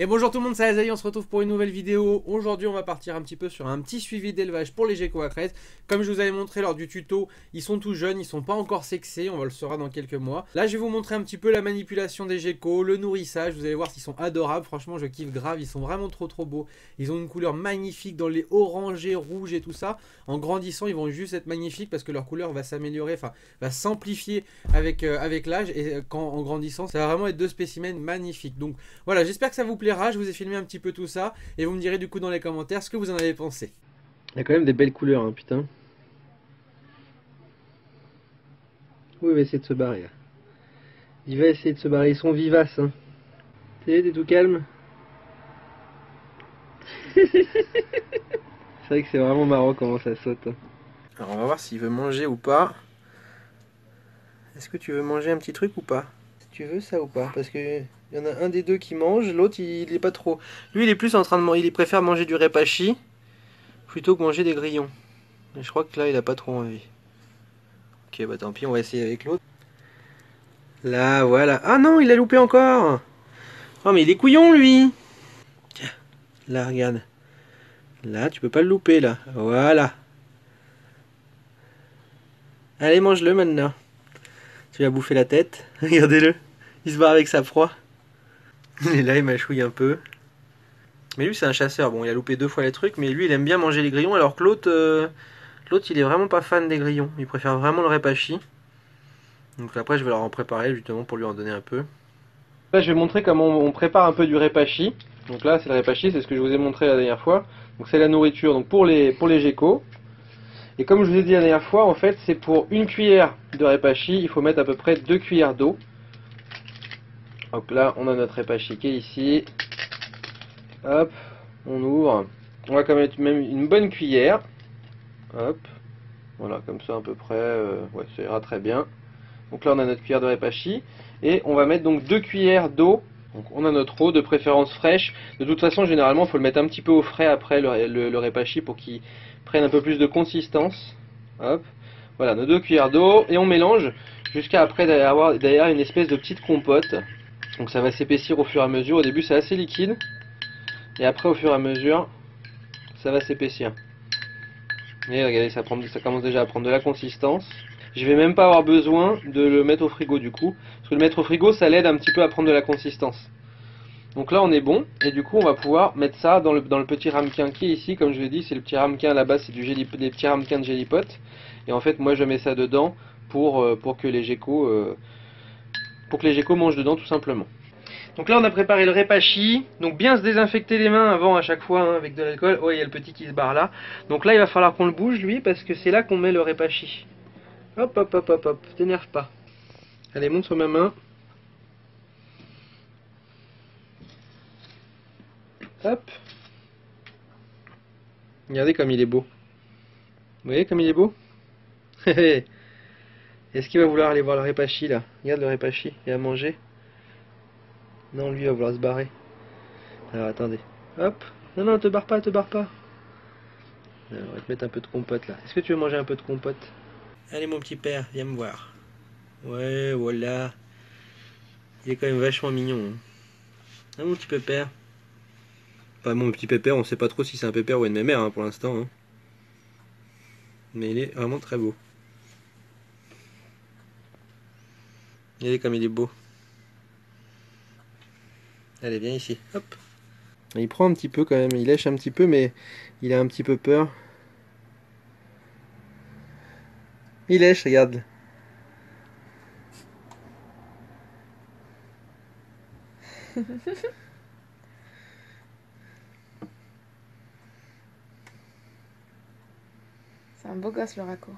Et bonjour tout le monde, c'est Azaï, on se retrouve pour une nouvelle vidéo. Aujourd'hui on va partir un petit peu sur un petit suivi d'élevage pour les geckos à crête. Comme je vous avais montré lors du tuto, ils sont tout jeunes, ils sont pas encore sexés, on va le saura dans quelques mois. Là je vais vous montrer un petit peu la manipulation des geckos, le nourrissage, vous allez voir qu'ils sont adorables, franchement je kiffe grave, ils sont vraiment trop beaux. Ils ont une couleur magnifique dans les orangés, rouges et tout ça. En grandissant ils vont juste être magnifiques parce que leur couleur va s'améliorer, enfin va s'amplifier avec l'âge. Et en grandissant ça va vraiment être deux spécimens magnifiques. Donc voilà, j'espère que ça vous plaît. Je vous ai filmé un petit peu tout ça et vous me direz du coup dans les commentaires ce que vous en avez pensé. Il y a quand même des belles couleurs, hein, putain. Où il va essayer de se barrer là? Il va essayer de se barrer, ils sont vivaces. Hein. T'es tout calme. C'est vrai que c'est vraiment marrant comment ça saute. Hein. Alors on va voir s'il veut manger ou pas. Est-ce que tu veux manger un petit truc ou pas? Tu veux ça ou pas? Parce que il y en a un des deux qui mange, l'autre il est pas trop. Lui il est plus en train de manger, il préfère manger du répachi plutôt que manger des grillons. Et je crois que là il a pas trop envie. Ok bah tant pis, on va essayer avec l'autre. Là voilà. Ah non, il a loupé encore. Oh mais il est couillon lui. Tiens, là regarde. Là tu peux pas le louper là. Voilà. Allez mange-le maintenant. Tu vas bouffer la tête. Regardez-le. Il se barre avec sa proie. Il est là, il mâchouille un peu. Mais lui c'est un chasseur, bon il a loupé 2 fois les trucs, mais lui il aime bien manger les grillons, alors que l'autre il est vraiment pas fan des grillons, il préfère vraiment le répachi. Donc après je vais leur en préparer justement pour lui en donner un peu. Là je vais montrer comment on prépare un peu du répachi. Donc là c'est le répachi, c'est ce que je vous ai montré la dernière fois. Donc c'est la nourriture donc pour les geckos. Et comme je vous ai dit la dernière fois, en fait c'est pour une cuillère de répachi, il faut mettre à peu près 2 cuillères d'eau. Donc là on a notre répachi qui est ici. Hop, on ouvre. On va quand même mettre même une bonne cuillère. Hop, voilà, comme ça à peu près. Ouais, ça ira très bien. Donc là on a notre cuillère de répachi. Et on va mettre donc 2 cuillères d'eau. Donc on a notre eau, de préférence fraîche. De toute façon, généralement, il faut le mettre un petit peu au frais après le répachi pour qu'il prenne un peu plus de consistance. Hop, voilà, nos 2 cuillères d'eau. Et on mélange jusqu'à après avoir d'ailleurs une espèce de petite compote. Donc ça va s'épaissir au fur et à mesure. Au début c'est assez liquide. Et après au fur et à mesure ça va s'épaissir. Et regardez, ça commence déjà à prendre de la consistance. Je vais même pas avoir besoin de le mettre au frigo du coup. Parce que le mettre au frigo ça l'aide un petit peu à prendre de la consistance. Donc là on est bon. Et du coup on va pouvoir mettre ça dans le petit ramequin qui est ici. Comme je l'ai dit, c'est le petit ramequin là-bas, c'est des petits ramequins de Jellypot. Et en fait moi je mets ça dedans pour que les geckos mangent dedans tout simplement. Donc là on a préparé le répachi, donc bien se désinfecter les mains avant à chaque fois hein, avec de l'alcool. Oh il y a le petit qui se barre là. Donc là il va falloir qu'on le bouge lui parce que c'est là qu'on met le répachi. Hop hop hop hop hop, t'énerve pas. Allez monte sur ma main. Hop. Regardez comme il est beau. Vous voyez comme il est beau? Est-ce qu'il va vouloir aller voir le répachi là? Regarde le répachi, il va manger. Non, lui il va vouloir se barrer. Alors attendez. Hop. Non, non, te barre pas, te barre pas. Alors, on va te mettre un peu de compote là. Est-ce que tu veux manger un peu de compote? Allez mon petit père, viens me voir. Ouais, voilà. Il est quand même vachement mignon. Hein. Ah mon petit pépère. Enfin mon petit pépère, on sait pas trop si c'est un pépère ou une mémère hein, pour l'instant. Hein. Mais il est vraiment très beau. Regardez comme il est beau. Allez, viens ici. Hop. Il prend un petit peu quand même, il lèche un petit peu, mais il a un petit peu peur. Il lèche, regarde. C'est un beau gosse le raccord.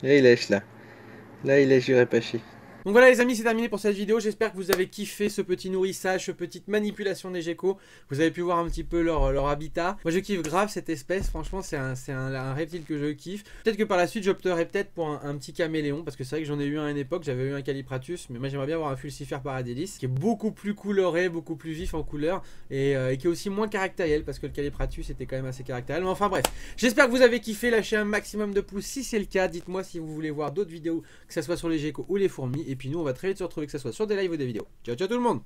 Là il lèche là. Là il lèche du répachi. Donc voilà les amis, c'est terminé pour cette vidéo, j'espère que vous avez kiffé ce petit nourrissage, cette petite manipulation des geckos. Vous avez pu voir un petit peu leur habitat. Moi je kiffe grave cette espèce, franchement c'est un reptile que je kiffe. Peut-être que par la suite j'opterai peut-être pour un petit caméléon, parce que c'est vrai que j'en ai eu un à une époque, j'avais eu un Callipratus, mais moi j'aimerais bien avoir un Fulcifer Paradilis, qui est beaucoup plus coloré, beaucoup plus vif en couleur, et qui est aussi moins caractériel, parce que le Callipratus était quand même assez caractériel. Mais enfin bref, j'espère que vous avez kiffé, lâchez un maximum de pouces si c'est le cas, dites-moi si vous voulez voir d'autres vidéos, que ce soit sur les geckos ou les fourmis. Et puis nous, on va très vite se retrouver, que ce soit sur des lives ou des vidéos. Ciao, ciao tout le monde.